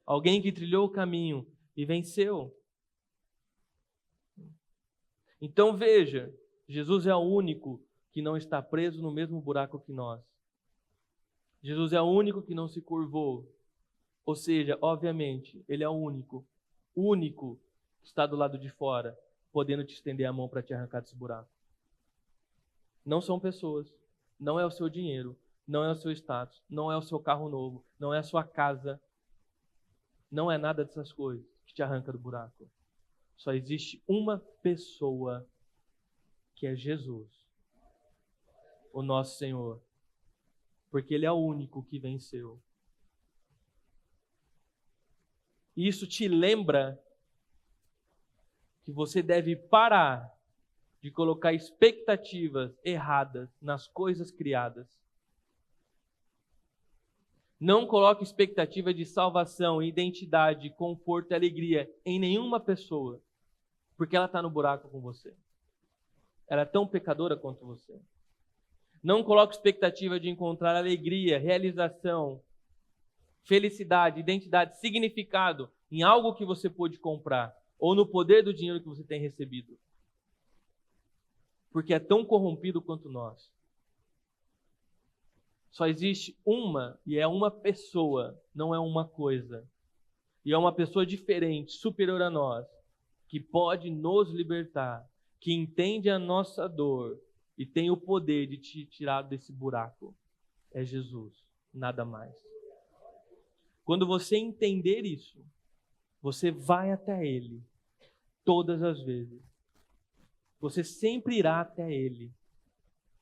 Alguém que trilhou o caminho e venceu. Então veja, Jesus é o único que não está preso no mesmo buraco que nós. Jesus é o único que não se curvou. Ou seja, obviamente, Ele é o único que está do lado de fora, podendo te estender a mão para te arrancar desse buraco. Não são pessoas, não é o seu dinheiro, não é o seu status, não é o seu carro novo, não é a sua casa, não é nada dessas coisas que te arranca do buraco. Só existe uma pessoa, que é Jesus, o nosso Senhor, porque Ele é o único que venceu. E isso te lembra que você deve parar de colocar expectativas erradas nas coisas criadas. Não coloque expectativa de salvação, identidade, conforto e alegria em nenhuma pessoa, porque ela está no buraco com você. Ela é tão pecadora quanto você. Não coloque expectativa de encontrar alegria, realização, felicidade, identidade, significado em algo que você pôde comprar ou no poder do dinheiro que você tem recebido. Porque é tão corrompido quanto nós. Só existe uma, e é uma pessoa, não é uma coisa. E é uma pessoa diferente, superior a nós, que pode nos libertar, que entende a nossa dor e tem o poder de te tirar desse buraco. É Jesus, nada mais. Quando você entender isso, você vai até Ele, todas as vezes. Você sempre irá até Ele.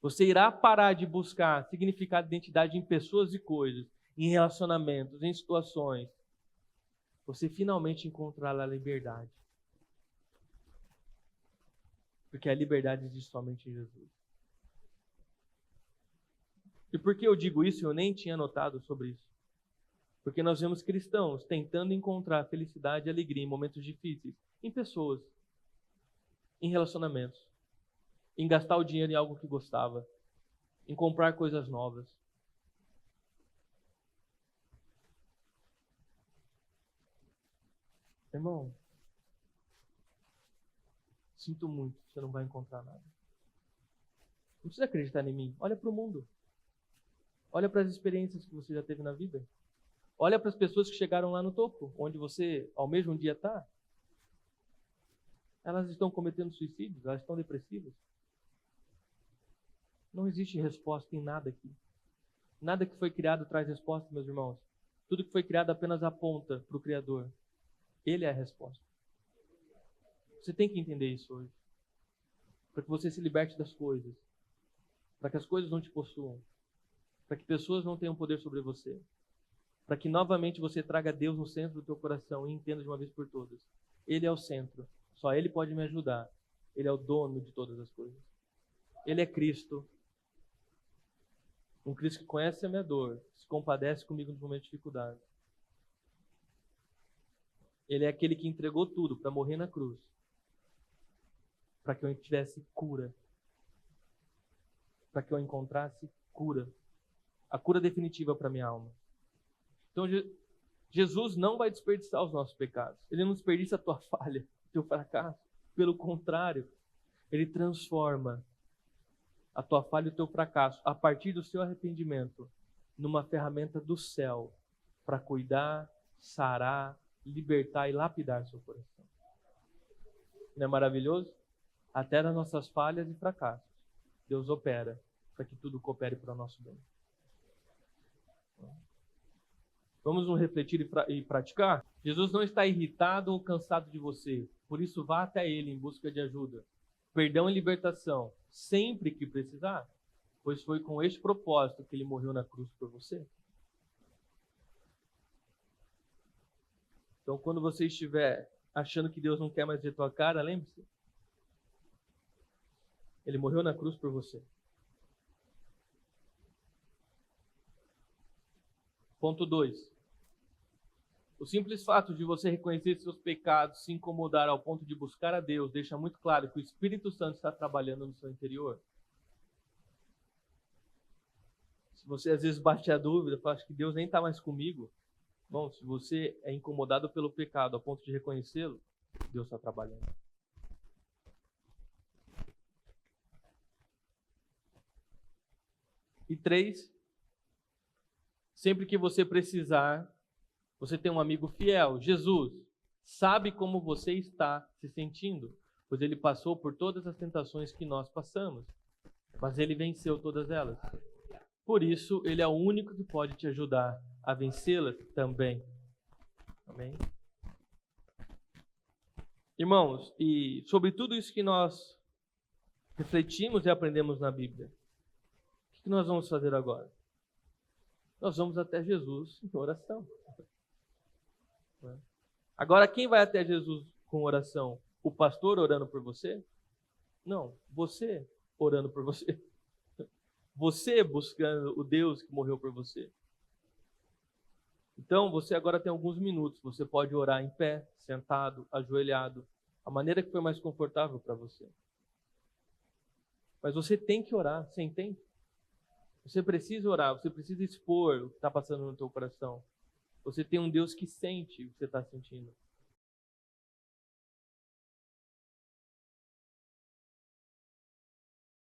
Você irá parar de buscar significado de identidade em pessoas e coisas, em relacionamentos, em situações. Você finalmente encontrará a liberdade. Porque a liberdade existe somente em Jesus. E por que eu digo isso? Eu nem tinha notado sobre isso. Porque nós vemos cristãos tentando encontrar felicidade e alegria em momentos difíceis, em pessoas, em relacionamentos, em gastar o dinheiro em algo que gostava, em comprar coisas novas. Irmão, sinto muito, você não vai encontrar nada. Não precisa acreditar em mim. Olha para o mundo. Olha para as experiências que você já teve na vida. Olha para as pessoas que chegaram lá no topo, onde você ao mesmo dia está. Elas estão cometendo suicídios, elas estão depressivas. Não existe resposta em nada aqui. Nada que foi criado traz resposta, meus irmãos. Tudo que foi criado apenas aponta para o Criador. Ele é a resposta. Você tem que entender isso hoje. Para que você se liberte das coisas. Para que as coisas não te possuam. Para que pessoas não tenham poder sobre você. Para que novamente você traga Deus no centro do teu coração e entenda de uma vez por todas. Ele é o centro. Só Ele pode me ajudar. Ele é o dono de todas as coisas. Ele é Cristo. Um Cristo que conhece a minha dor, se compadece comigo no momento de dificuldade. Ele é aquele que entregou tudo para morrer na cruz, para que eu tivesse cura, para que eu encontrasse cura, a cura definitiva para minha alma. Então, Jesus não vai desperdiçar os nossos pecados. Ele não desperdiça a tua falha, o teu fracasso. Pelo contrário, Ele transforma a tua falha e o teu fracasso, a partir do seu arrependimento, numa ferramenta do céu para cuidar, sarar, libertar e lapidar seu coração. Não é maravilhoso? Até nas nossas falhas e fracassos, Deus opera para que tudo coopere para o nosso bem. Vamos nos refletir e praticar? Jesus não está irritado ou cansado de você, por isso vá até Ele em busca de ajuda, perdão e libertação, sempre que precisar, pois foi com este propósito que Ele morreu na cruz por você. Então, quando você estiver achando que Deus não quer mais ver tua cara, lembre-se, Ele morreu na cruz por você. Ponto 2. O simples fato de você reconhecer seus pecados, se incomodar ao ponto de buscar a Deus, deixa muito claro que o Espírito Santo está trabalhando no seu interior. Se você às vezes bate a dúvida, fala que Deus nem está mais comigo. Bom, se você é incomodado pelo pecado ao ponto de reconhecê-lo, Deus está trabalhando. E 3, sempre que você precisar, você tem um amigo fiel, Jesus, sabe como você está se sentindo, pois Ele passou por todas as tentações que nós passamos, mas Ele venceu todas elas. Por isso, Ele é o único que pode te ajudar a vencê-las também. Amém? Irmãos, e sobre tudo isso que nós refletimos e aprendemos na Bíblia, o que nós vamos fazer agora? Nós vamos até Jesus em oração. Agora, quem vai até Jesus com oração? O pastor orando por você? Não, você orando por você. Você buscando o Deus que morreu por você. Então, você agora tem alguns minutos. Você pode orar em pé, sentado, ajoelhado, a maneira que for mais confortável para você. Mas você tem que orar, você entende? Você precisa orar, você precisa expor o que está passando no teu coração. Você tem um Deus que sente o que você está sentindo.